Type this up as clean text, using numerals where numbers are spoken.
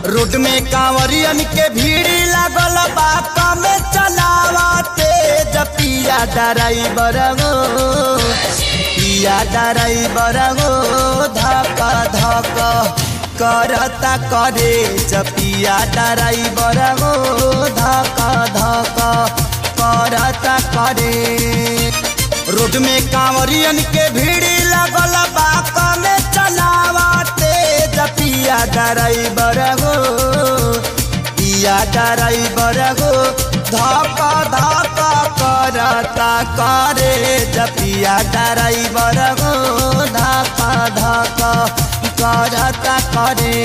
Road में कांवरियन के भीड़ लागल बा कमे चलावते पिया ड्राइवर गो पिया ड्राइवर गो धक धक करता करे पिया ड्राइवर गो धक धक करता करे। रोड में कांवरियन के भीड़ लागल बा कमे चलावते पिया ड्राइवर गो पिया ड्राइवर गो धक धक करता करे पिया ड्राइवर गो धक धक करता करे।